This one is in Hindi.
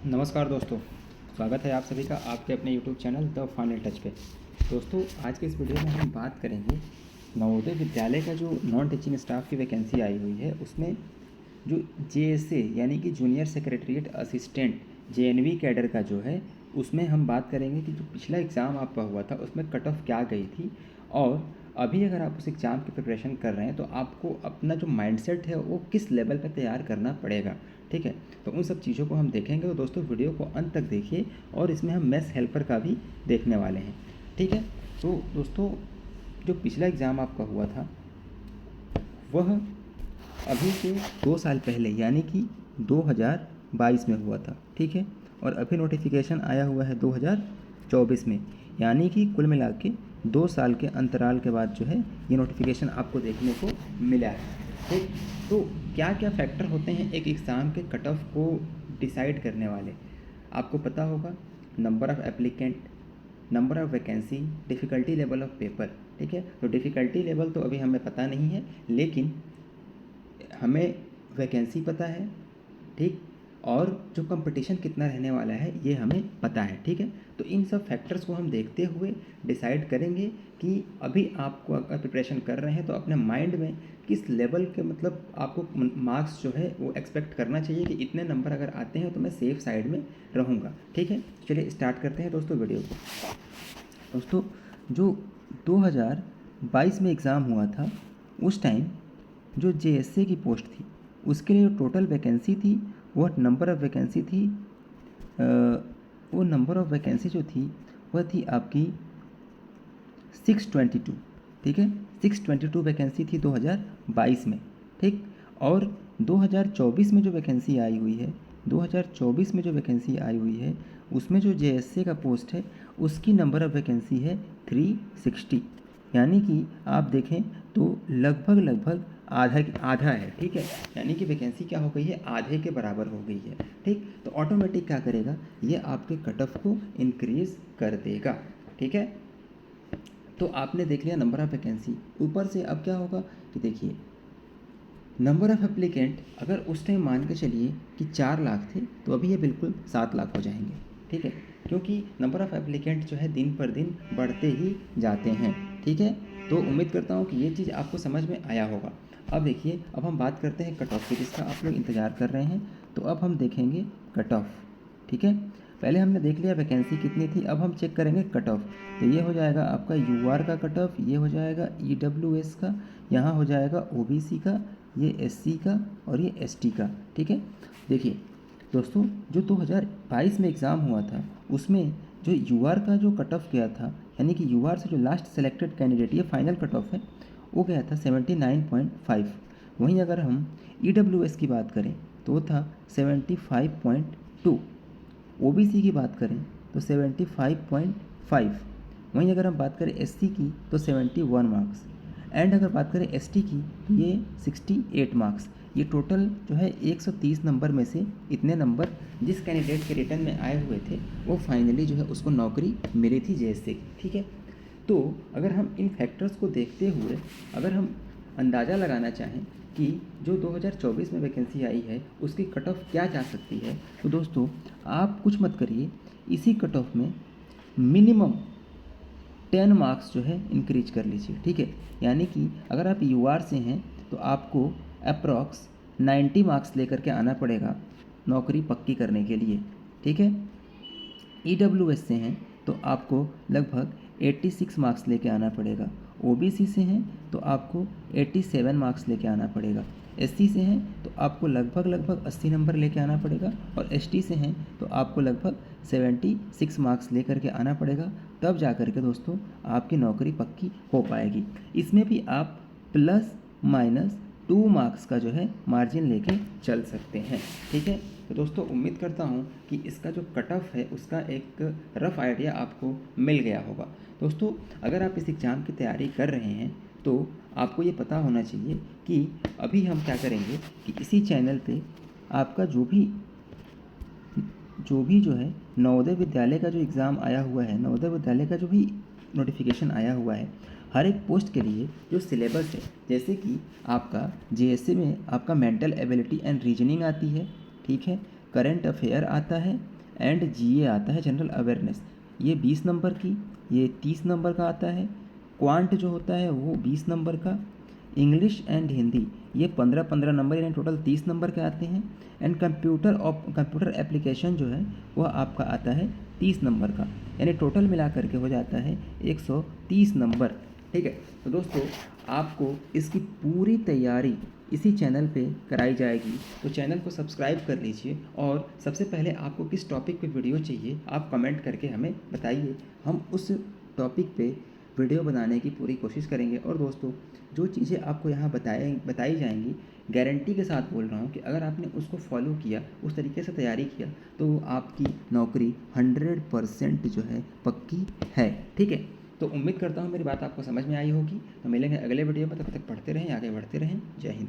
नमस्कार दोस्तों, स्वागत है आप सभी का आपके अपने YouTube channel the final touch पे। दोस्तों, आज के इस वीडियो में हम बात करेंगे नवोदय विद्यालय का जो नॉन टीचिंग स्टाफ की वैकेंसी आई हुई है उसमें जो JSA यानी कि junior secretariat assistant JNV cadre का जो है उसमें हम बात करेंगे कि जो पिछला एग्ज़ाम आपका हुआ था उसमें कट ऑफ क्या गई थी, और अभी अगर आप उस एग्ज़ाम की प्रिपरेशन कर रहे हैं तो आपको अपना जो माइंडसेट है वो किस लेवल पर तैयार करना पड़ेगा। ठीक है, तो उन सब चीज़ों को हम देखेंगे। तो दोस्तों, वीडियो को अंत तक देखिए और इसमें हम मेस हेल्पर का भी देखने वाले हैं। ठीक है, तो दोस्तों, जो पिछला एग्ज़ाम आपका हुआ था वह अभी से 2 साल पहले यानी कि 2022 में हुआ था। ठीक है, और अभी नोटिफिकेशन आया हुआ है 2024 में, यानी कि कुल मिला के 2 साल के अंतराल के बाद जो है ये नोटिफिकेशन आपको देखने को मिला है। ठीक, तो क्या क्या फैक्टर होते हैं एक एग्ज़ाम के कट ऑफ को डिसाइड करने वाले, आपको पता होगा। Number of applicant, number of vacancy, difficulty level of paper. ठीक है, तो डिफ़िकल्टी लेवल तो अभी हमें पता नहीं है, लेकिन हमें वैकेंसी पता है। ठीक, और जो कंपटीशन कितना रहने वाला है ये हमें पता है। ठीक है, तो इन सब फैक्टर्स को हम देखते हुए डिसाइड करेंगे कि अभी आपको अगर प्रिपरेशन कर रहे हैं तो अपने माइंड में किस लेवल के मतलब आपको मार्क्स जो है वो एक्सपेक्ट करना चाहिए कि इतने नंबर अगर आते हैं तो मैं सेफ साइड में रहूँगा। ठीक है, चलिए स्टार्ट करते हैं दोस्तों वीडियो को। दोस्तों, जो 2022 में एग्ज़ाम हुआ था उस टाइम जो JSA की पोस्ट थी उसके लिए टोटल वैकेंसी थी, वो नंबर ऑफ़ वैकेंसी थी, वो नंबर ऑफ़ वैकेंसी जो थी वह थी आपकी 622। ठीक है, 622 वैकेंसी थी 2022 में। ठीक, और 2024 में जो वैकेंसी आई हुई है, 2024 में जो वैकेंसी आई हुई है उसमें जो JSA का पोस्ट है उसकी नंबर ऑफ़ वैकेंसी है 360, यानी कि आप देखें तो लगभग आधा है। ठीक है, यानी कि वैकेंसी क्या हो गई है, आधे के बराबर हो गई है। ठीक, तो ऑटोमेटिक क्या करेगा, ये आपके कट ऑफ को इंक्रीज़ कर देगा। ठीक है, तो आपने देख लिया नंबर ऑफ़ वैकेंसी। ऊपर से अब क्या होगा कि देखिए, नंबर ऑफ़ एप्लीकेंट अगर उस टाइम मान के चलिए कि 4 लाख थे तो अभी ये बिल्कुल 7 लाख हो जाएंगे। ठीक है, क्योंकि नंबर ऑफ़ एप्लीकेंट जो है दिन पर दिन बढ़ते ही जाते हैं। ठीक है, तो उम्मीद करता हूँ कि ये चीज़ आपको समझ में आया होगा। अब देखिए, अब हम बात करते हैं कट ऑफ की, जिसका आप लोग इंतज़ार कर रहे हैं। तो अब हम देखेंगे कट ऑफ। ठीक है, पहले हमने देख लिया वैकेंसी कितनी थी, अब हम चेक करेंगे कट ऑफ। तो ये हो जाएगा आपका UR का कट ऑफ, ये हो जाएगा EWS का, यहाँ हो जाएगा OBC का, ये SC का और ये ST का। ठीक है, देखिए दोस्तों, जो 2022 में एग्ज़ाम हुआ था उसमें जो UR का जो कट ऑफ गया था, यानी कि UR से जो लास्ट सेलेक्टेड कैंडिडेट, ये फाइनल कट ऑफ है, वो गया था 79.5। वहीं अगर हम EWS की बात करें तो वो था 75.2। OBC की बात करें तो 75.5। वहीं अगर हम बात करें SC की तो 71 मार्क्स, एंड अगर बात करें ST की तो ये 68 मार्क्स। ये टोटल जो है 130 नंबर में से इतने नंबर जिस कैंडिडेट के रिटर्न में आए हुए थे वो फाइनली जो है उसको नौकरी मिली थी JSA की। ठीक है, तो अगर हम इन फैक्टर्स को देखते हुए अगर हम अंदाज़ा लगाना चाहें कि जो 2024 में वैकेंसी आई है उसकी कट ऑफ क्या जा सकती है, तो दोस्तों आप कुछ मत करिए, इसी कट ऑफ में मिनिमम 10 मार्क्स जो है इंक्रीज कर लीजिए। ठीक है, यानी कि अगर आप UR से हैं तो आपको अप्रॉक्स 90 मार्क्स लेकर के आना पड़ेगा नौकरी पक्की करने के लिए। ठीक है, EWS से हैं तो आपको लगभग 86 मार्क्स लेके आना पड़ेगा। OBC से हैं तो आपको 87 मार्क्स लेके आना पड़ेगा। SC से हैं तो आपको लगभग 80 नंबर लेके आना पड़ेगा, और ST से हैं तो आपको लगभग 76 मार्क्स लेकर के आना पड़ेगा। तब जा कर के दोस्तों आपकी नौकरी पक्की हो पाएगी। इसमें भी आप ±2 मार्क्स का जो है मार्जिन लेके चल सकते हैं। ठीक है, तो दोस्तों उम्मीद करता हूँ कि इसका जो कट ऑफ है उसका एक रफ़ आइडिया आपको मिल गया होगा। दोस्तों, अगर आप इस एग्ज़ाम की तैयारी कर रहे हैं तो आपको ये पता होना चाहिए कि अभी हम क्या करेंगे कि इसी चैनल पे आपका जो भी जो है नवोदय विद्यालय का जो एग्ज़ाम आया हुआ है, नवोदय विद्यालय का जो भी नोटिफिकेशन आया हुआ है, हर एक पोस्ट के लिए जो सिलेबस है, जैसे कि आपका JSA में आपका मेंटल एबिलिटी एंड रीजनिंग आती है। ठीक है, करंट अफेयर आता है, एंड जीए आता है जनरल अवेयरनेस, ये 20 नंबर की, ये 30 नंबर का आता है। क्वांट जो होता है वो 20 नंबर का। इंग्लिश एंड हिंदी ये 15-15 नंबर, यानी टोटल 30 नंबर के आते हैं। एंड कंप्यूटर एप्लीकेशन जो है वह आपका आता है 30 नंबर का, यानी टोटल मिला करके हो जाता है 130 नंबर। ठीक है, तो दोस्तों आपको इसकी पूरी तैयारी इसी चैनल पे कराई जाएगी, तो चैनल को सब्सक्राइब कर लीजिए। और सबसे पहले आपको किस टॉपिक पे वीडियो चाहिए आप कमेंट करके हमें बताइए, हम उस टॉपिक पे वीडियो बनाने की पूरी कोशिश करेंगे। और दोस्तों जो चीज़ें आपको यहाँ बताई जाएंगी, गारंटी के साथ बोल रहा हूँ कि अगर आपने उसको फॉलो किया, उस तरीके से तैयारी किया, तो आपकी नौकरी 100% जो है पक्की है। ठीक है, तो उम्मीद करता हूँ मेरी बात आपको समझ में आई होगी। तो मिलेंगे अगले वीडियो में, तब तक पढ़ते रहें, आगे बढ़ते रहें। जय हिंद।